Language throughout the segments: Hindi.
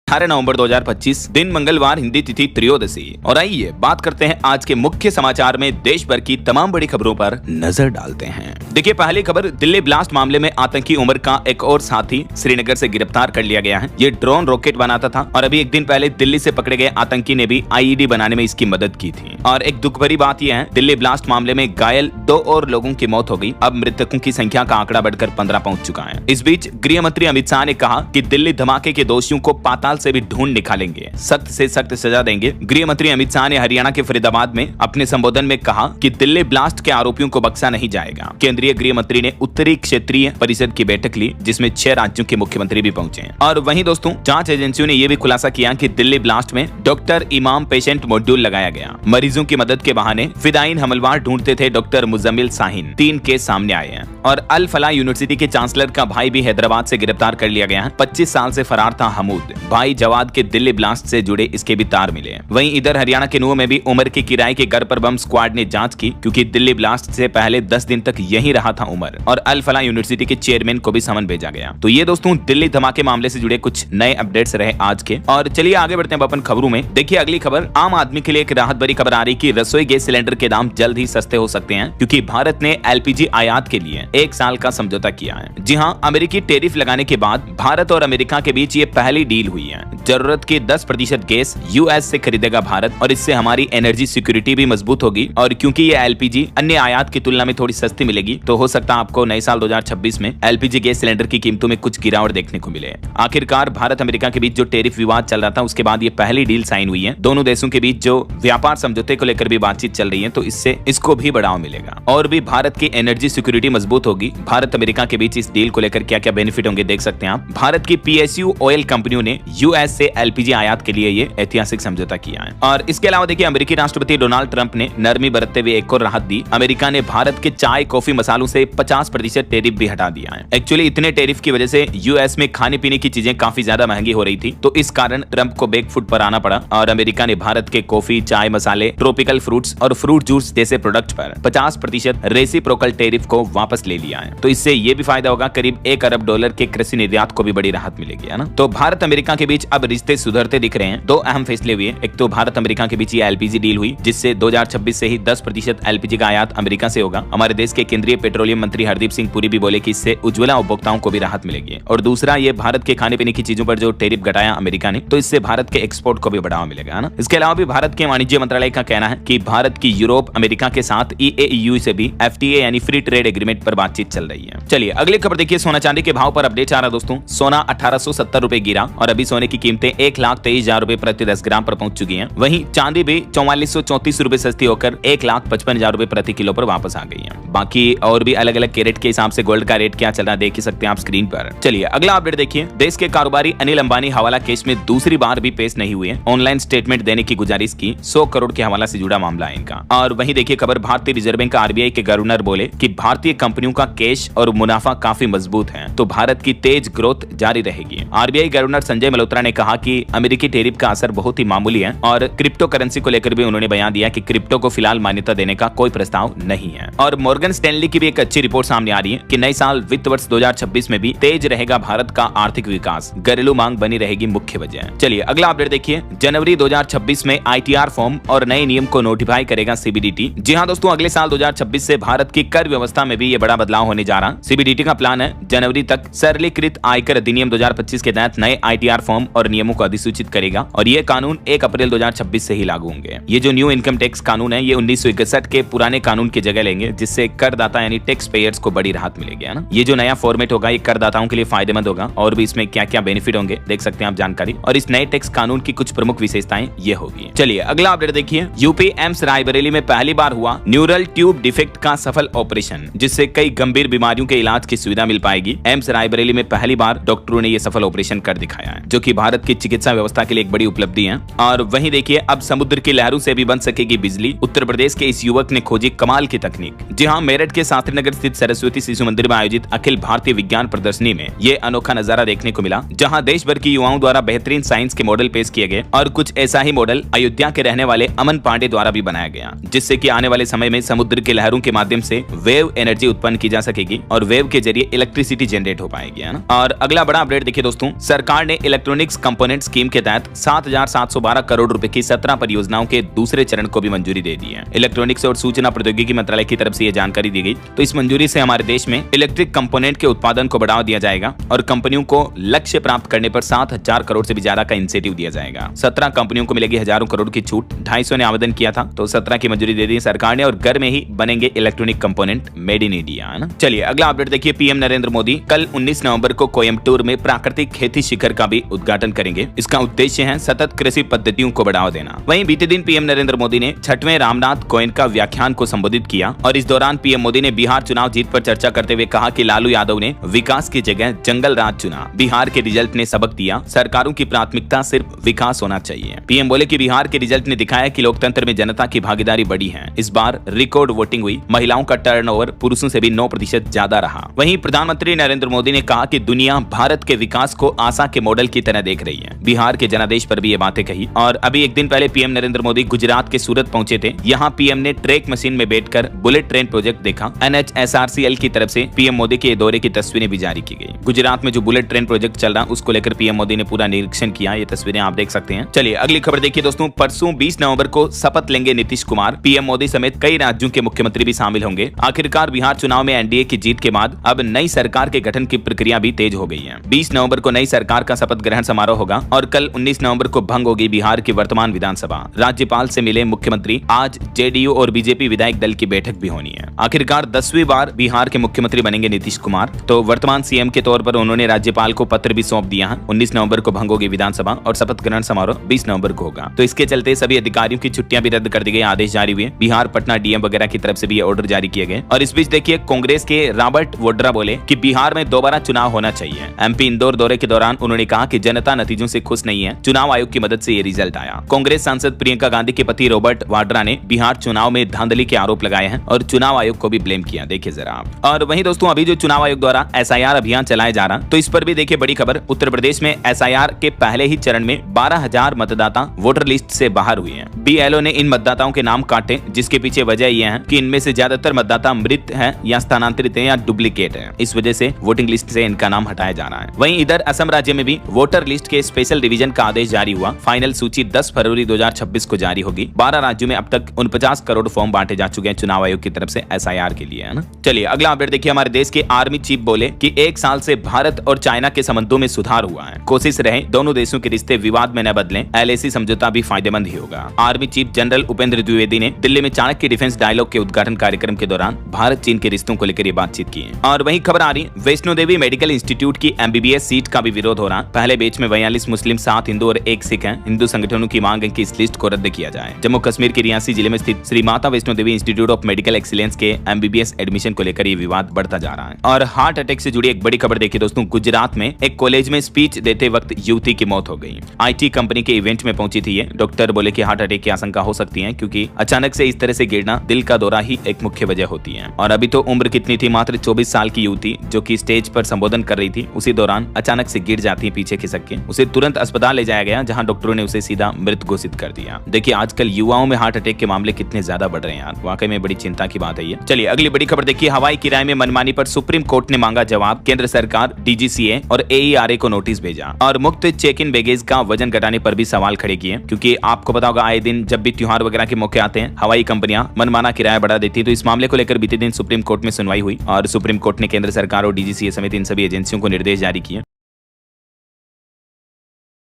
18 नवंबर 2025 दिन मंगलवार, हिंदी तिथि त्रयोदशी। और आइए बात करते हैं आज के मुख्य समाचार में देश भर की तमाम बड़ी खबरों पर नजर डालते हैं। देखिए, पहली खबर, दिल्ली ब्लास्ट मामले में आतंकी उमर का एक और साथी श्रीनगर से गिरफ्तार कर लिया गया है। ये ड्रोन रॉकेट बनाता था और अभी एक दिन पहले दिल्ली से पकड़े गए आतंकी ने भी आईईडी बनाने में इसकी मदद की थी। और एक दुख भरी बात यह है, दिल्ली ब्लास्ट मामले में घायल 2 और लोगों की मौत हो गई। अब मृतकों की संख्या का आंकड़ा बढ़कर 15 पहुंच चुका है। इस बीच गृह मंत्री अमित शाह ने कहा कि दिल्ली धमाके के दोषियों को पाताल से भी ढूंढ निकालेंगे, सख्त से सख्त सजा देंगे। गृह मंत्री अमित शाह ने हरियाणा के फरीदाबाद में अपने संबोधन में कहा कि दिल्ली ब्लास्ट के आरोपियों को बख्शा नहीं जाएगा। केंद्रीय गृह मंत्री ने उत्तरी क्षेत्रीय परिषद की बैठक ली, जिसमें 6 राज्यों के मुख्यमंत्री भी पहुंचे। और वहीं दोस्तों, जांच एजेंसियों ने यह भी खुलासा किया कि दिल्ली ब्लास्ट में डॉक्टर इमाम पेशेंट मॉड्यूल लगाया गया। मरीजों की मदद के बहाने फिदायीन हमलवार ढूंढते थे डॉक्टर मुजम्मिल शाहीन। 3 केस सामने आए हैं। और अल फलाह यूनिवर्सिटी के चांसलर का भाई भी हैदराबाद से गिरफ्तार कर लिया गया है। 25 साल से फरार था हमूद। भाई जवाद के दिल्ली ब्लास्ट से जुड़े इसके भी तार मिले। वहीं इधर हरियाणा के नूह में भी उमर के किराए के घर पर बम स्क्वाड ने जांच की, क्योंकि दिल्ली ब्लास्ट से पहले 10 दिन तक यहीं रहा था उमर। और अल फलाह यूनिवर्सिटी के चेयरमैन को भी समन भेजा गया। तो ये दोस्तों दिल्ली धमाके मामले से जुड़े कुछ नए अपडेट्स रहे आज के। और चलिए आगे बढ़ते हैं अपन खबरों में। देखिए, अगली खबर, आम आदमी के लिए एक राहत भरी खबर आ रही कि रसोई गैस सिलेंडर के दाम जल्द ही सस्ते हो सकते हैं, क्योंकि भारत ने एलपीजी आयात के लिए 1 साल का समझौता किया है। जी हां, अमेरिकी टैरिफ लगाने के बाद भारत और अमेरिका के बीच ये पहली डील हुई है। जरूरत की 10% गैस यूएस से खरीदेगा भारत, और इससे हमारी एनर्जी सिक्योरिटी भी मजबूत होगी। और क्योंकि ये एलपीजी अन्य आयात की तुलना में थोड़ी सस्ती मिलेगी, तो हो सकता है आपको नए साल 2026 में एलपीजी गैस सिलेंडर की कीमतों में कुछ गिरावट देखने को मिले। आखिरकार भारत अमेरिका के बीच जो टैरिफ विवाद चल रहा था, उसके बाद ये पहली डील साइन हुई है। दोनों देशों के बीच जो व्यापार समझौते को लेकर भी बातचीत चल रही है, तो इससे इसको भी बढ़ावा मिलेगा और भी भारत की एनर्जी सिक्योरिटी मजबूत होगी। भारत अमेरिका के बीच इस डील को लेकर क्या क्या बेनिफिट होंगे देख सकते हैं आप। भारत की पीएसयू ऑयल कंपनियों ने यूएस से एलपीजी आयात के लिए ये ऐतिहासिक समझौता किया है। और इसके अलावा देखिए, अमेरिकी राष्ट्रपति डोनाल्ड ट्रंप ने नरमी बरतते हुए एक और राहत दी। अमेरिका ने भारत के चाय, कॉफी, मसालों से 50% टैरिफ भी हटा दिया है। एक्चुअली इतने टैरिफ की वजह से यूएस में खाने पीने की चीजें काफी ज्यादा महंगी हो रही थी, तो इस कारण ट्रंप को बैकफुट पर आना पड़ा और अमेरिका ने भारत के कॉफी, चाय, मसाले, ट्रॉपिकल फ्रूट्स और फ्रूट जूस जैसे प्रोडक्ट पर 50% रेसिप्रोकल टैरिफ को वापस ले लिया है। तो इससे ये भी फायदा होगा, करीब $1 अरब के कृषि निर्यात को भी बड़ी राहत मिलेगी, है ना। तो भारत अमेरिका के बीच अब रिश्ते सुधरते दिख रहे हैं। 2 अहम फैसले हुए। एक तो भारत अमेरिका के बीच ये एलपीजी डील हुई, जिससे 2026 से ही 10% एलपीजी का आयात अमेरिका से होगा। हमारे देश के केंद्रीय पेट्रोलियम मंत्री हरदीप सिंह पुरी भी बोले कि इससे उज्ज्वला उपभोक्ताओं को भी राहत मिलेगी। और दूसरा, ये भारत के खाने पीने की चीजों पर जो टैरिफ घटाया अमेरिका ने, तो इससे भारत के एक्सपोर्ट को भी बढ़ावा मिलेगा, है ना। इसके अलावा भी भारत के वाणिज्य मंत्रालय का कहना है कि भारत की यूरोप, अमेरिका के साथ ईएयू से भी एफटीए यानी फ्री ट्रेड एग्रीमेंट पर बातचीत चल रही है। चलिए अगली खबर देखिए, सोना चांदी के भाव पर अपडेट आ रहा दोस्तों। सोना 1870 रुपए गिरा और अभी सोने की कीमतें 1,23,000 रुपए प्रति 10 ग्राम पर पहुंच चुकी हैं। वहीं चांदी भी 4434 रुपए सस्ती होकर 1,55,000 रुपए प्रति किलो पर वापस आ गई है। बाकी और भी अलग अलग कैरेट के हिसाब से गोल्ड का रेट क्या चल रहा है देख ही सकते हैं आप स्क्रीन पर। चलिए अगला अपडेट देखिए, देश के कारोबारी अनिल अंबानी हवाला केस में दूसरी बार भी पेश नहीं हुए। ऑनलाइन स्टेटमेंट देने की गुजारिश की। 100 करोड़ के हवाला से जुड़ा मामला है इनका। और वहीं देखिए खबर, भारतीय रिजर्व बैंक आरबीआई के गवर्नर बोले कि भारतीय कंपनियों का कैश और मुनाफा काफी मजबूत है, तो भारत की तेज ग्रोथ जारी रहेगी। आरबीआई गवर्नर संजय मल्होत्रा ने कहा कि अमेरिकी टैरिफ का असर बहुत ही मामूली है और क्रिप्टो करेंसी को लेकर भी उन्होंने बयान दिया कि क्रिप्टो को फिलहाल मान्यता देने का कोई प्रस्ताव नहीं है। और मॉर्गन स्टैनली की भी एक अच्छी रिपोर्ट सामने आ रही है कि नए साल वित्त वर्ष 2026 में भी तेज रहेगा भारत का आर्थिक विकास। घरेलू मांग बनी रहेगी मुख्य वजह। चलिए अगला अपडेट देखिए, जनवरी 2026 में आईटीआर फॉर्म और नए नियम को नोटिफाई करेगा सीबीडीटी। जी हाँ दोस्तों, अगले साल 2026 से भारत की कर व्यवस्था में भी ये बड़ा बदलाव होने जा रहा। सीबीडीटी का प्लान है जनवरी तक सरलीकृत आयकर अधिनियम 2025 के तहत नए आईटीआर फॉर्म और नियमों को अधिसूचित करेगा और ये कानून 1 अप्रैल 2026 से ही लागू होंगे। ये जो न्यू इनकम टैक्स कानून है, ये 1961 के पुराने कानून की जगह लेंगे, जिससे करदाता यानी टैक्स पेयर्स को बड़ी राहत मिलेगी, है ना। ये जो नया फॉर्मेट होगा, ये करदाताओं के लिए फायदेमंद होगा और भी इसमें क्या क्या बेनिफिट होंगे देख सकते हैं आप जानकारी। और इस नए टैक्स कानून की कुछ प्रमुख विशेषताएं ये होगी। चलिए अगला अपडेट देखिए, यूपी एम्स रायबरेली में पहली बार हुआ न्यूरल ट्यूब डिफेक्ट का सफल ऑपरेशन, जिससे कई गंभीर बीमारियों के इलाज की सुविधा मिल पाएगी। एम्स रायबरेली में पहली बार डॉक्टरों ने यह सफल ऑपरेशन कर दिखाया है, जो कि भारत की चिकित्सा व्यवस्था के लिए एक बड़ी उपलब्धि है। और वहीं देखिए, अब समुद्र की लहरों से भी बन सकेगी बिजली। उत्तर प्रदेश के इस युवक ने खोजी कमाल की तकनीक। जी हाँ, मेरठ के शास्त्री नगर स्थित सरस्वती शिशु मंदिर में आयोजित अखिल भारतीय विज्ञान प्रदर्शनी में ये अनोखा नजारा देखने को मिला, जहाँ देश भर की युवाओं द्वारा बेहतरीन साइंस के मॉडल पेश किए गए। और कुछ ऐसा ही मॉडल अयोध्या के रहने वाले अमन पांडे द्वारा भी बनाया गया, जिससे कि आने वाले समय में समुद्र की लहरों के माध्यम से वेव एनर्जी उत्पन्न की जा सकेगी और वेव के जरिए इलेक्ट्रिसिटी जनरेट हो पाएगी, है ना। और अगला बड़ा अपडेट देखिए दोस्तों, सरकार ने इलेक्ट्रॉनिक इलेक्ट्रॉनिक्स कंपोनेंट स्कीम के तहत 7,712 करोड़ रुपए की 17 परियोजनाओं के दूसरे चरण को भी मंजूरी दे दी है। इलेक्ट्रॉनिक्स और सूचना प्रौद्योगिकी मंत्रालय की तरफ से यह जानकारी दी गई। तो इस मंजूरी से हमारे देश में इलेक्ट्रिक कंपोनेंट के उत्पादन को बढ़ावा दिया जाएगा और कंपनियों को लक्ष्य प्राप्त करने पर 7,000 करोड़ से भी ज्यादा का इंसेंटिव दिया जाएगा। 17 कंपनियों को मिलेगी हजारों करोड़ की छूट। 250 ने आवेदन किया था तो 17 की मंजूरी दे दी सरकार ने और घर में ही बनेंगे electronic component made in India, है ना। चलिए अगला अपडेट देखिए। पीएम नरेंद्र मोदी कल 19 नवंबर को कोयम्बटूर में प्राकृतिक खेती शिखर का भी उद्घाटन करेंगे। इसका उद्देश्य है सतत कृषि पद्धतियों को बढ़ावा देना। वहीं बीते दिन पीएम नरेंद्र मोदी ने 6वें रामनाथ गोयनका व्याख्यान को संबोधित किया और इस दौरान पीएम मोदी ने बिहार चुनाव जीत पर चर्चा करते हुए कहा कि लालू यादव ने विकास की जगह जंगल राज चुना। बिहार के रिजल्ट ने सबक दिया, सरकारों की प्राथमिकता सिर्फ विकास होना चाहिए। पीएम बोले कि बिहार के रिजल्ट ने दिखाया कि लोकतंत्र में जनता की भागीदारी बढ़ी है। इस बार रिकॉर्ड वोटिंग हुई। महिलाओं का टर्नओवर पुरुषों से भी 9% ज्यादा रहा। वहीं प्रधानमंत्री नरेंद्र मोदी ने कहा कि दुनिया भारत के विकास को आशा के मॉडल की तरह देख रही है। बिहार के जनादेश पर भी ये बातें कही। और अभी एक दिन पहले पीएम नरेंद्र मोदी गुजरात के सूरत पहुंचे थे। यहाँ पीएम ने ट्रैक मशीन में बैठकर बुलेट ट्रेन प्रोजेक्ट देखा। NHSRCL की तरफ से पीएम मोदी के दौरे की तस्वीरें भी जारी की गई। गुजरात में जो बुलेट ट्रेन प्रोजेक्ट चल रहा उसको लेकर पीएम मोदी ने पूरा निरीक्षण किया। ये तस्वीरें आप देख सकते हैं। चलिए अगली खबर देखिए दोस्तों। परसों 20 नवंबर को शपथ लेंगे नीतीश कुमार। पीएम मोदी समेत कई राज्यों के मुख्यमंत्री भी शामिल होंगे। आखिरकार बिहार चुनाव में एनडीए की जीत के बाद अब नई सरकार के गठन की प्रक्रिया भी तेज हो गई है। 20 नवंबर को नई सरकार का शपथ ग्रहण समारोह होगा और कल 19 नवंबर को भंग होगी बिहार की वर्तमान विधानसभा। राज्यपाल से मिले मुख्यमंत्री। आज जेडीयू और बीजेपी विधायक दल की बैठक भी होनी है। आखिरकार 10वीं बार बिहार के मुख्यमंत्री बनेंगे नीतीश कुमार। तो वर्तमान सीएम के तौर पर उन्होंने राज्यपाल को पत्र भी सौंप दिया है। 19 नवंबर को भंग होगी विधानसभा और शपथ ग्रहण समारोह 20 नवंबर को होगा। तो इसके चलते सभी अधिकारियों की छुट्टियां भी रद्द कर दी गई। आदेश जारी हुए। बिहार पटना डीएम वगैरह की तरफ से भी ऑर्डर जारी किए गए। और इस बीच देखिए कांग्रेस के रॉबर्ट वाड्रा बोले कि बिहार में दोबारा चुनाव होना चाहिए। एमपी इंदौर दौरे के दौरान उन्होंने कहा कि जनता नतीजों से खुश नहीं है। चुनाव आयोग की मदद से ये रिजल्ट आया। कांग्रेस सांसद प्रियंका गांधी के पति रॉबर्ट वाड्रा ने बिहार चुनाव में धांधली के आरोप लगाए हैं और चुनाव आयोग को भी ब्लेम किया। देखिए जरा आप। और वहीं दोस्तों अभी जो चुनाव आयोग द्वारा एसआईआर अभियान चलाया जा रहा तो इस पर भी देखिए बड़ी खबर। उत्तर प्रदेश में एसआईआर के पहले ही चरण में 12,000 मतदाता वोटर लिस्ट से बाहर हुए हैं। बीएलओ ने इन मतदाताओं के नाम काटे जिसके पीछे वजह यह है कि इनमें से ज्यादातर मतदाता मृत है या स्थानांतरित है या डुप्लीकेट है। इस वजह से वोटिंग लिस्ट से इनका नाम हटाया जा रहा है। वहीं इधर असम राज्य में भी वोटर लिस्ट के स्पेशल डिवीजन का आदेश जारी हुआ। फाइनल सूची 10 फरवरी 2026 को जारी होगी। 12 राज्यों में अब तक 49 करोड़ फॉर्म बांटे जा चुके हैं चुनाव आयोग की तरफ से एसआईआर के लिए, है ना। चलिए अगला अपडेट देखिए। हमारे देश के आर्मी चीफ बोले कि 1 साल से भारत और चाइना के संबंधों में सुधार हुआ है। कोशिश रहे दोनों देशों के रिश्ते विवाद में न बदलें। LAC समझौता भी फायदेमंद ही होगा। Army chief general Upendra Dwivedi ने दिल्ली में चाणक्य डिफेंस डायलॉग के उद्घाटन कार्यक्रम के दौरान भारत चीन के रिश्तों को लेकर ये बातचीत की है। और वहीं खबर आ रही वैष्णो देवी मेडिकल इंस्टीट्यूट की MBBS सीट का भी विरोध हो रहा। पहले बैच में 42 मुस्लिम, 7 हिंदू और 1 सिख हैं। हिंदू संगठनों की मांग है कि इस लिस्ट को रद्द किया जाए। जम्मू कश्मीर के रियासी जिले में स्थित Shri Mata Vaishno Devi institute of medical excellence के MBBS एडमिशन को लेकर ये विवाद बढ़ता जा रहा है। और हार्ट अटैक से जुड़ी एक बड़ी खबर देखिए दोस्तों। गुजरात में एक कॉलेज में स्पीच देते वक्त युवती की मौत हो गई। IT कंपनी के इवेंट में पहुंची थी ये। डॉक्टर बोले कि हार्ट अटैक की आशंका हो सकती है क्योंकि अचानक से इस तरह से गिरना दिल का दौरा ही एक मुख्य वजह होती है। और अभी तो उम्र कितनी थी, मात्र 24 साल की युवती जो कि स्टेज पर संबोधन कर रही थी। उसी दौरान अचानक से गिर जाती है पीछे खिसक के। उसे तुरंत अस्पताल ले जाया गया जहां डॉक्टरों ने उसे सीधा मृत घोषित कर दिया। देखिए आजकल युवाओं में हार्ट अटैक के मामले कितने ज्यादा बढ़ रहे हैं यार। वाकई में बड़ी चिंता की बात है ये। चलिए अगली बड़ी खबर देखिए। हवाई किराए में मनमानी पर सुप्रीम कोर्ट ने मांगा जवाब। केंद्र सरकार, DGCA और AERA को नोटिस भेजा और मुफ्त चेक इन बैगेज का वजन घटाने पर भी सवाल खड़े किए क्योंकि आपको पता होगा आए दिन जब भी त्योहार वगैरह के मौके आते हैं हवाई कंपनियां मनमाना किराया बढ़ा देती है। तो इस मामले को लेकर बीते दिन सुप्रीम कोर्ट में सुनवाई हुई और सुप्रीम कोर्ट ने केंद्र सरकार और DGCA समेत इन सभी एजेंसियों को निर्देश जारी किए।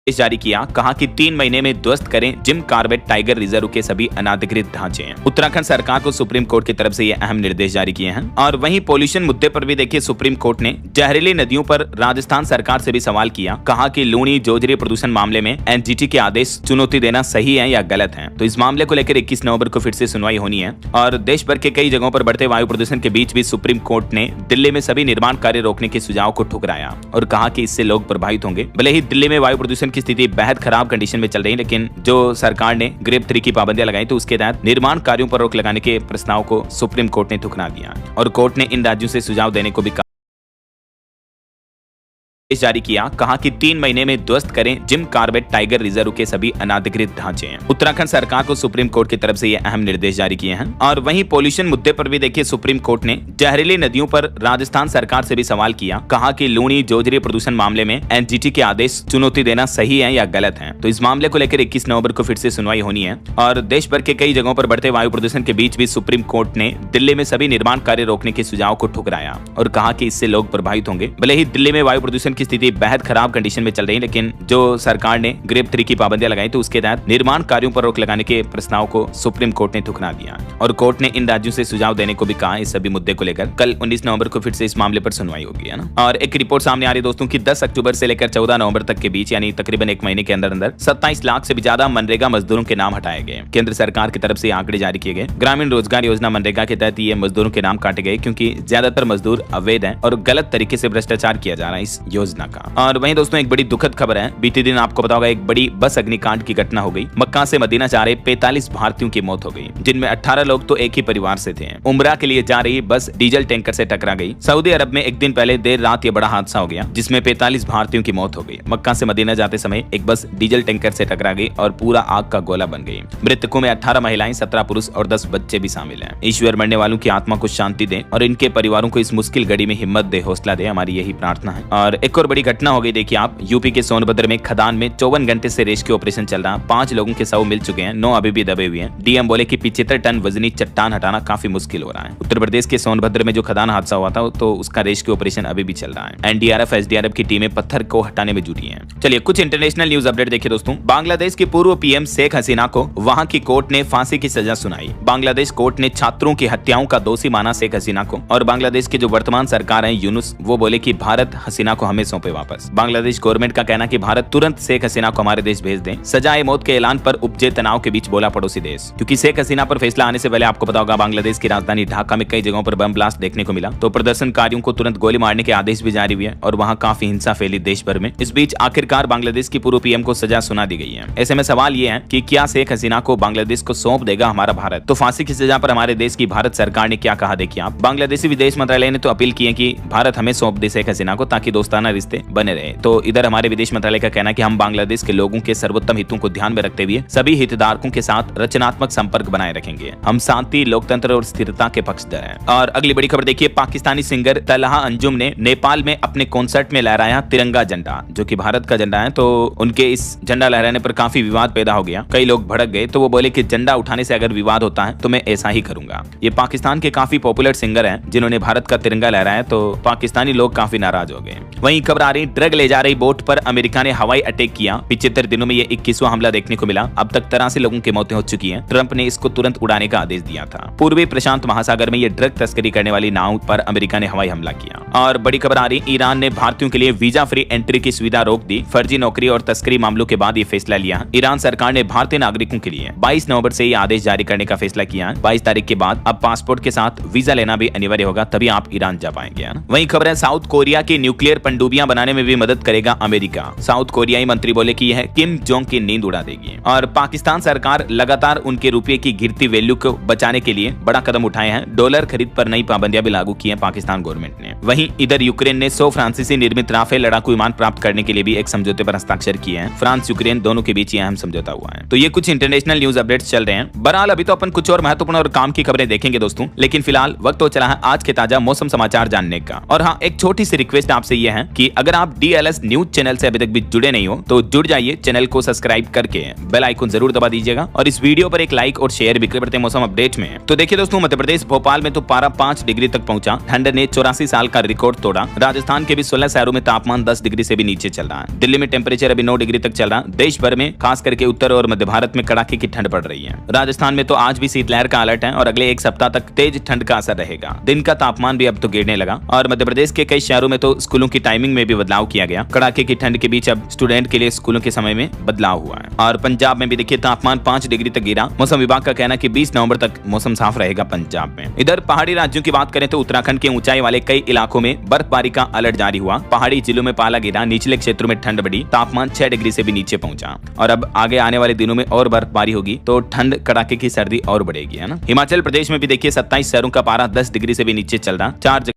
जारी किया, कहा कि 3 महीने में ध्वस्त करें जिम कॉर्बेट टाइगर रिजर्व के सभी अनाधिकृत ढांचे। उत्तराखंड सरकार को सुप्रीम कोर्ट की तरफ से ये अहम निर्देश जारी किए हैं। और वहीं पोल्यूशन मुद्दे पर भी देखिए सुप्रीम कोर्ट ने जहरीली नदियों पर राजस्थान सरकार से भी सवाल किया। कहा कि लूनी जोजरी प्रदूषण मामले में NGT के आदेश चुनौती देना सही है या गलत है। तो इस मामले को लेकर 21 नवंबर को फिर से सुनवाई होनी है। और देश भर के कई जगहों पर बढ़ते वायु प्रदूषण के बीच भी सुप्रीम कोर्ट ने दिल्ली में सभी निर्माण कार्य रोकने के सुझाव को ठुकराया और कहा कि इससे लोग प्रभावित होंगे। भले ही दिल्ली में वायु प्रदूषण की स्थिति बेहद खराब कंडीशन में चल रही है, लेकिन जो सरकार ने ग्रेड 3 की पाबंदियां लगाई तो उसके तहत निर्माण कार्यों पर रोक लगाने के प्रस्ताव को सुप्रीम कोर्ट ने ठुकरा दिया और कोर्ट ने इन राज्यों से सुझाव देने को भी जारी किया, कहा कि 3 महीने में ध्वस्त करें जिम कॉर्बेट टाइगर रिजर्व के सभी अनाधिकृत ढांचे हैं। उत्तराखंड सरकार को सुप्रीम कोर्ट की तरफ से ये अहम निर्देश जारी किए हैं। और वहीं पोल्यूशन मुद्दे पर भी देखिए सुप्रीम कोर्ट ने जहरीली नदियों पर राजस्थान सरकार से भी सवाल किया, कहा कि लूनी जोजरी प्रदूषण मामले में एनजीटी के आदेश चुनौती देना सही है या गलत है। तो इस मामले को लेकर 21 नवंबर को फिर से सुनवाई होनी है। और देश भर के कई जगहों पर बढ़ते वायु प्रदूषण के बीच भी सुप्रीम कोर्ट ने दिल्ली में सभी निर्माण कार्य रोकने के सुझाव को ठुकराया और कहा कि इससे लोग प्रभावित होंगे। भले ही दिल्ली में वायु प्रदूषण की स्थिति बेहद खराब कंडीशन में चल रही है, लेकिन जो सरकार ने ग्रेड 3 की पाबंदियां लगाई तो उसके तहत निर्माण कार्यों पर रोक लगाने के प्रस्ताव को सुप्रीम कोर्ट ने ठुकरा दिया और कोर्ट ने इन राज्यों से सुझाव देने को भी कहा। इस सभी मुद्दे को लेकर कल 19 नवंबर को फिर से इस मामले पर सुनवाई होगी, है ना। और एक रिपोर्ट सामने आ रही दोस्तों की 10 अक्टूबर से लेकर 14 नवंबर तक के बीच यानी तकरीबन एक महीने के अंदर 27 लाख से भी ज्यादा मनरेगा मजदूरों के नाम हटाए गए। केंद्र सरकार की तरफ से आंकड़े जारी किए गए। ग्रामीण रोजगार योजना मनरेगा के तहत ये मजदूरों के नाम काटे गए क्योंकि ज्यादातर मजदूर अवैध हैं और गलत तरीके से भ्रष्टाचार किया जा रहा है इस योजना का। और वहीं दोस्तों एक बड़ी दुखद खबर है, बीते दिन आपको पता होगा एक बड़ी बस अग्निकांड की घटना हो गई। मक्का से मदीना जा रहे 45 भारतीयों की मौत हो गई, जिनमें 18 लोग तो एक ही परिवार से थे। उम्रा के लिए जा रही बस डीजल टैंकर से टकरा गई। सऊदी अरब में एक दिन पहले देर रात ये बड़ा हादसा हो गया जिसमें 45 भारतीयों की मौत हो गई। मक्का से मदीना जाते समय एक बस डीजल टैंकर से टकरा गई और पूरा आग का गोला बन गई। मृतकों में 18 महिलाएं, 17 पुरुष और 10 बच्चे भी शामिल हैं। ईश्वर मरने वालों की आत्मा को शांति दे और इनके परिवारों को इस मुश्किल घड़ी में हिम्मत दे, हौसला दे, हमारी यही प्रार्थना है। और एक और बड़ी घटना हो गई, देखिए आप, यूपी के सोनभद्र में खदान में 54 घंटे से रेस्क्यू ऑपरेशन चल रहा। 5 लोगों के शव मिल चुके हैं, 9 अभी भी दबे हुए हैं। डीएम बोले कि 75 टन वजनी चट्टान हटाना काफी मुश्किल हो रहा है। उत्तर प्रदेश के सोनभद्र में जो खदान हादसा हुआ था तो उसका रेस्क्यू ऑपरेशन अभी भी चल रहा है। एनडीआरएफ, एसडीआरएफ की टीमें पत्थर को हटाने में जुटी हैं। चलिए कुछ इंटरनेशनल न्यूज अपडेट देखिए दोस्तों। बांग्लादेश की पूर्व पीएम शेख हसीना को वहां की कोर्ट ने फांसी की सजा सुनाई। बांग्लादेश कोर्ट ने छात्रों की हत्याओं का दोषी माना शेख हसीना को। और बांग्लादेश की जो वर्तमान सरकार है यूनुस, वो बोले कि भारत हसीना को हमें सौंपे वापस। बांग्लादेश गवर्नमेंट का कहना कि भारत तुरंत शेख हसीना को हमारे देश भेज दें। सजाए मौत के ऐलान पर उपजे तनाव के बीच बोला पड़ोसी देश, क्योंकि शेख हसीना पर फैसला आने से पहले आपको पता होगा बांग्लादेश की राजधानी ढाका में कई जगहों पर बम ब्लास्ट देखने को मिला। तो प्रदर्शनकारियों को तुरंत गोली मारने के आदेश भी जारी हुए और वहां काफी हिंसा फैली देश भर में। इस बीच आखिरकार बांग्लादेश की पूर्व पीएम को सजा सुना दी गई है। ऐसे में सवाल ये है कि क्या शेख हसीना को बांग्लादेश को सौंप देगा हमारा भारत? तो फांसी की सजा पर हमारे देश की भारत सरकार ने क्या कहा देखिए आप। बांग्लादेशी विदेश मंत्रालय ने तो अपील की है कि भारत हमें सौंप दे शेख हसीना को ताकि दोस्ताना रिश्ते बने रहे। तो इधर हमारे विदेश मंत्रालय का कहना है कि हम बांग्लादेश के लोगों के सर्वोत्तम हितों को ध्यान में रखते हुए सभी हितधारकों के साथ रचनात्मक संपर्क बनाए रखेंगे। हम शांति, लोकतंत्र और स्थिरता के पक्षधर हैं। और अगली बड़ी खबर देखिए, पाकिस्तानी सिंगर तलहा अंजुम ने नेपाल में अपने कॉन्सर्ट में लहराया तिरंगा झंडा, जो कि भारत का झंडा है। तो उनके इस झंडा लहराने पर काफी विवाद पैदा हो गया, कई लोग भड़क गए। तो वो बोले कि झंडा उठाने से अगर विवाद होता है तो मैं ऐसा ही करूंगा। ये पाकिस्तान के काफी पॉपुलर सिंगर हैं जिन्होंने भारत का तिरंगा लहराया, तो पाकिस्तानी लोग काफी नाराज हो गए। वहीं खबर आ रही, ड्रग ले जा रही बोट पर अमेरिका ने हवाई अटैक किया। 75 दिनों में ये 21वां हमला देखने को मिला। अब तक 83 लोगों की मौतें हो चुकी हैं। ट्रंप ने इसको तुरंत उड़ाने का आदेश दिया था। पूर्वी प्रशांत महासागर में ये ड्रग तस्करी करने वाली नाव पर अमेरिका ने हवाई हमला किया। और बड़ी खबर आ रही, ईरान ने भारतीयों के लिए वीजा फ्री एंट्री की सुविधा रोक दी। फर्जी नौकरी और तस्करी मामलों के बाद ये फैसला लिया। ईरान सरकार ने भारतीय नागरिकों के लिए 22 नवंबर से ये आदेश जारी करने का फैसला किया। 22 तारीख के बाद अब पासपोर्ट के साथ वीजा लेना भी अनिवार्य होगा, तभी आप ईरान जा पाएंगे। वहीं खबर है, साउथ कोरिया की न्यूक्लियर पनडुब्बियां बनाने में भी मदद करेगा अमेरिका। साउथ कोरियाई मंत्री बोले कि यह किम जोंग की नींद उड़ा देगी। और पाकिस्तान सरकार लगातार उनके रुपये की गिरती वैल्यू को बचाने के लिए बड़ा कदम उठाए हैं। डॉलर खरीद पर नई पाबंदियां भी लागू की है पाकिस्तान गवर्नमेंट ने। वहीं इधर यूक्रेन ने 100 फ्रांसीसी निर्मित राफेल लड़ाकू विमान प्राप्त करने के लिए भी एक समझौते पर हस्ताक्षर किए हैं। फ्रांस यूक्रेन दोनों के बीच ये अहम समझौता हुआ है। तो ये कुछ इंटरनेशनल न्यूज अपडेट्स चल रहे हैं। बहरहाल अभी तो अपन कुछ और महत्वपूर्ण और काम की खबरें देखेंगे दोस्तों, लेकिन फिलहाल वक्त हो चला है आज के ताजा मौसम समाचार जानने का। और हाँ, एक छोटी सी रिक्वेस्ट आपसे ये है कि अगर आप डीएलएस न्यूज चैनल से अभी तक भी जुड़े नहीं हो तो जुड़ जाइए, चैनल को सब्सक्राइब करके बेल आइकन जरूर दबा दीजिएगा और इस वीडियो पर एक लाइक और शेयर भी करते हैं मौसम अपडेट में। तो देखिए दोस्तों, मध्य प्रदेश भोपाल में तो पारा 5 डिग्री तक पहुंचा। ठंड ने 84 साल का रिकॉर्ड तोड़ा। राजस्थान के भी 16 शहरों में तापमान 10 डिग्री से भी नीचे चल रहा है। दिल्ली में टेम्परेचर अभी 9 डिग्री तक चल रहा है। देश भर में खास करके उत्तर और मध्य भारत में कड़ाके की ठंड पड़ रही है। राजस्थान में तो आज भी शीतलहर का अलर्ट है और अगले एक सप्ताह तक तेज ठंड का असर रहेगा। दिन का तापमान भी अब तो गिरने लगा और मध्य प्रदेश के कई शहरों में तो स्कूलों की टाइमिंग में भी बदलाव किया गया। कड़ाके की ठंड के बीच अब स्टूडेंट के लिए स्कूलों के समय में बदलाव हुआ है। और पंजाब में भी देखिए तापमान 5 डिग्री तक गिरा। मौसम विभाग का कहना है कि 20 नवंबर तक मौसम साफ रहेगा पंजाब में। इधर पहाड़ी राज्यों की बात करें तो उत्तराखंड के ऊंचाई वाले कई इलाकों में बर्फबारी का अलर्ट जारी हुआ। पहाड़ी जिलों में पाला गिरा, निचले क्षेत्रों में ठंड बढ़ी, तापमान 6 डिग्री से भी नीचे पहुंचा। और अब आगे आने वाले दिनों में और बर्फबारी होगी तो ठंड कड़ाके की सर्दी और बढ़ेगी, है ना। हिमाचल प्रदेश में भी देखिए 27 शहरों का पारा 10 डिग्री से भी नीचे चल रहा। 4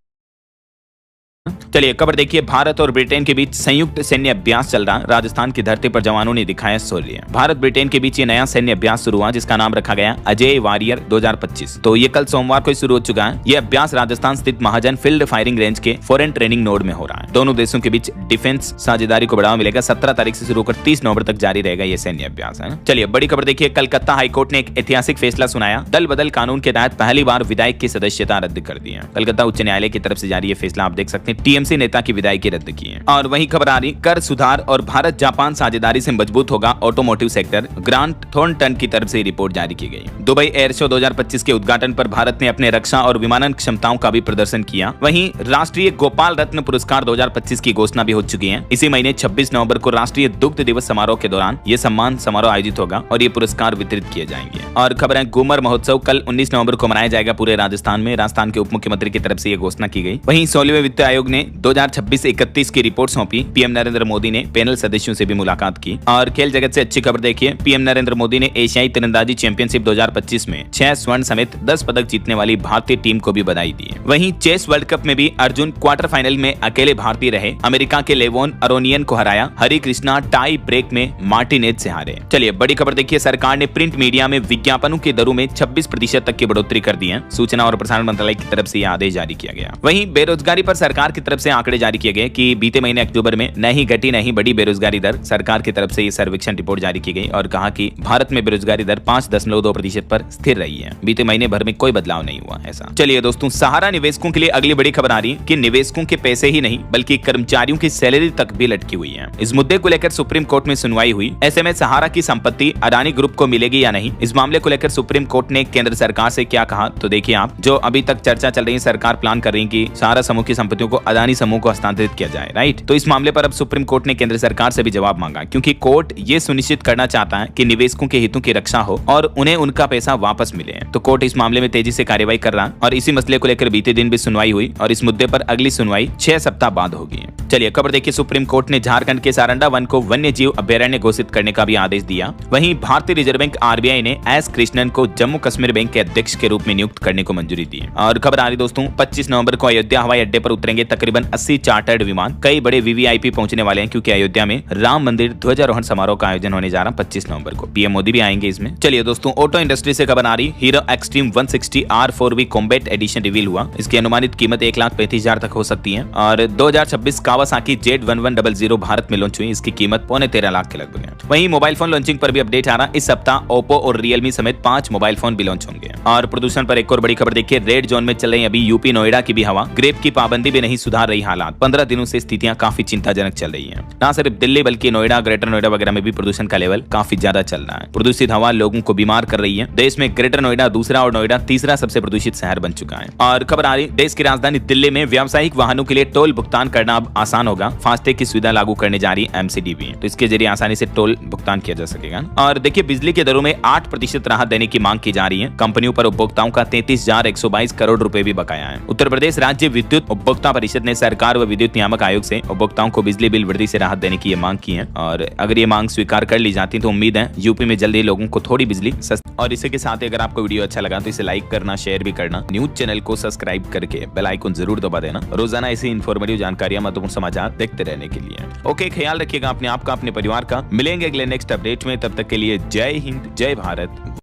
चलिए खबर देखिए, भारत और ब्रिटेन के बीच संयुक्त सैन्य अभ्यास चल रहा। राजस्थान की धरती पर जवानों ने दिखाया शौर्य। भारत ब्रिटेन के बीच ये नया सैन्य अभ्यास शुरू हुआ जिसका नाम रखा गया अजय वॉरियर 2025। तो ये कल सोमवार को शुरू हो चुका है। ये अभ्यास राजस्थान स्थित महाजन फील्ड फायरिंग रेंज के फॉरेन ट्रेनिंग नोड में हो रहा है। दोनों देशों के बीच डिफेंस साझेदारी को बढ़ावा मिलेगा। 17 तारीख से शुरू होकर 30 नवंबर तक जारी रहेगा ये सैन्य अभ्यास है। चलिए बड़ी खबर देखिए, कलकत्ता हाईकोर्ट ने एक ऐतिहासिक फैसला सुनाया। दल बदल कानून के तहत पहली बार विधायक की सदस्यता रद्द कर दी है। कलकत्ता उच्च न्यायालय की तरफ से जारी ये फैसला आप देख सकते हैं। टीएमसी नेता की विदायगी रद्द की है। और वही खबर आ रही, कर सुधार और भारत जापान साझेदारी से मजबूत होगा ऑटोमोटिव सेक्टर। ग्रांट थॉर्नटन की तरफ से रिपोर्ट जारी की गई। दुबई एयर शो 2025 के उद्घाटन पर भारत ने अपने रक्षा और विमानन क्षमताओं का भी प्रदर्शन किया। वहीं राष्ट्रीय गोपाल रत्न पुरस्कार 2025 की घोषणा भी हो चुकी है। इसी महीने 26 नवंबर को राष्ट्रीय दुग्ध दिवस समारोह के दौरान ये सम्मान समारोह आयोजित होगा और ये पुरस्कार वितरित किए जाएंगे। और खबर है, घूमर महोत्सव कल 19 नवंबर को मनाया जाएगा पूरे राजस्थान में। राजस्थान के उप मुख्यमंत्री की तरफ से ये घोषणा की गई। वहीं 16वें वित्त आयोग ने 2026-31 की रिपोर्ट सौंपी। पीएम नरेंद्र मोदी ने पैनल सदस्यों से भी मुलाकात की। और खेल जगत से अच्छी खबर देखिए, पीएम नरेंद्र मोदी ने एशियाई तीरंदाजी चैंपियनशिप 2025 में 6 स्वर्ण समेत 10 पदक जीतने वाली भारतीय टीम को भी बधाई दी है। वहीं चेस वर्ल्ड कप में भी अर्जुन क्वार्टर फाइनल में अकेले भारतीय रहे। अमेरिका के लेवोन अरोनियन को हराया। हरि कृष्णा टाई ब्रेक में मार्टिनेज से हारे। चलिए बड़ी खबर देखिए, सरकार ने प्रिंट मीडिया में विज्ञापनों की दरों में 26% तक की बढ़ोतरी कर दी है। सूचना और प्रसारण मंत्रालय की तरफ से यह आदेश जारी किया गया। वहीं बेरोजगारी पर सरकार की तरफ से आंकड़े जारी किए गए कि बीते महीने अक्टूबर में नहीं घटी नहीं बढ़ी बेरोजगारी दर। सरकार की तरफ से ये सर्वेक्षण रिपोर्ट जारी की गई और कहा कि भारत में बेरोजगारी दर 5.2% पर स्थिर रही है। बीते महीने भर में कोई बदलाव नहीं हुआ ऐसा। चलिए दोस्तों, सहारा निवेशकों के लिए अगली बड़ी खबर आ रही है कि निवेशकों के पैसे ही नहीं बल्कि कर्मचारियों की सैलरी तक भी लटकी हुई है। इस मुद्दे को लेकर सुप्रीम कोर्ट में सुनवाई हुई। ऐसे में सहारा की संपत्ति अडानी ग्रुप को मिलेगी या नहीं, इस मामले को लेकर सुप्रीम कोर्ट ने केंद्र सरकार से क्या कहा तो देखिए आप। जो अभी तक चर्चा चल रही है, सरकार प्लान कर रही है कि सहारा समूह की संपत्तियों को अडानी समूह को हस्तांतरित किया जाए, राइट। तो इस मामले पर अब सुप्रीम कोर्ट ने केंद्र सरकार से भी जवाब मांगा, क्योंकि कोर्ट ये सुनिश्चित करना चाहता है कि निवेशकों के हितों की रक्षा हो और उन्हें उनका पैसा वापस मिले। तो कोर्ट इस मामले में तेजी से कार्रवाई कर रहा है और इसी मसले को लेकर बीते दिन भी सुनवाई हुई और इस मुद्दे पर अगली सुनवाई 6 सप्ताह बाद होगी। चलिए खबर देखिए, सुप्रीम कोर्ट ने झारखंड के सारंडा वन को वन्य जीव अभयारण्य घोषित करने का भी आदेश दिया। वहीं भारतीय रिजर्व बैंक आरबीआई ने एस कृष्णन को जम्मू कश्मीर बैंक के अध्यक्ष के रूप में नियुक्त करने को मंजूरी दी। और खबर आ रही दोस्तों, 25 नवंबर को अयोध्या हवाई अड्डे पर उतरेंगे तकरीबन 80 चार्टर्ड विमान। कई बड़े वीवीआईपी पहुंचने वाले हैं क्योंकि अयोध्या में राम मंदिर ध्वजारोहण समारोह का आयोजन होने जा रहा है 25 नवंबर को। पीएम मोदी भी आएंगे इसमें। चलिए दोस्तों, ऑटो इंडस्ट्री से खबर आ रही, Hero Xtreme 160 R4V combat edition reveal हुआ। इसकी अनुमानित कीमत 1,35,000 तक हो सकती है। और 2026 कावासाकी Z1100 भारत में लॉन्च हुई। इसकी कीमत 13.25 लाख के लगभग है। वहीं मोबाइल फोन लॉन्चिंग पर भी अपडेट आ रहा। इस सप्ताह ओप्पो और रियलमी समेत 5 मोबाइल फोन भी लॉन्च होंगे। और प्रदूषण पर एक और बड़ी खबर देखिए, रेड जोन में चल रही अभी यूपी नोएडा की भी हवा। ग्रेप की पाबंदी भी नहीं सुधार रही हालात। 15 दिनों से स्थितियां काफी चिंताजनक चल रही है। न सिर्फ दिल्ली बल्कि नोएडा, ग्रेटर नोएडा वगैरह में भी प्रदूषण का लेवल काफी ज्यादा चल रहा है। प्रदूषित हवा लोगों को बीमार कर रही है। देश में ग्रेटर नोएडा दूसरा और नोएडा तीसरा सबसे प्रदूषित शहर बन चुका है। और खबर आ रही, देश की राजधानी दिल्ली में व्यावसायिक वाहनों के लिए टोल भुगतान करना अब आसान होगा। फास्टैग की सुविधा लागू करने जा रही एमसीडीबी, तो इसके जरिए आसानी से टोल भुगतान किया जा सकेगा। और देखिए, बिजली के दरों में 8% राहत देने की मांग की जा रही है। कंपनियों पर उपभोक्ताओं का 33,122 करोड़ रुपए भी बकाया है। उत्तर प्रदेश राज्य विद्युत उपभोक्ता परिषद ने सरकार व विद्युत नियामक आयोग से उपभोक्ताओं को बिजली बिल वृद्धि से राहत देने की ये मांग की है। और अगर ये मांग स्वीकार कर ली जाती तो उम्मीद है यूपी में जल्दी लोगों को थोड़ी बिजली सस्ती। और इसी के साथ अगर आपको वीडियो अच्छा लगा तो इसे लाइक करना, शेयर भी करना, न्यूज चैनल को सब्सक्राइब करके बेल आइकन जरूर दबा देना। रोजाना ऐसी इन्फॉर्मेटिव जानकारियां, महत्वपूर्ण समाचार देखते रहने के लिए। ओके, ख्याल रखिएगा अपने आप का, अपने परिवार का। मिलेंगे अगले नेक्स्ट अपडेट में, तब तक के लिए जय हिंद, जय भारत।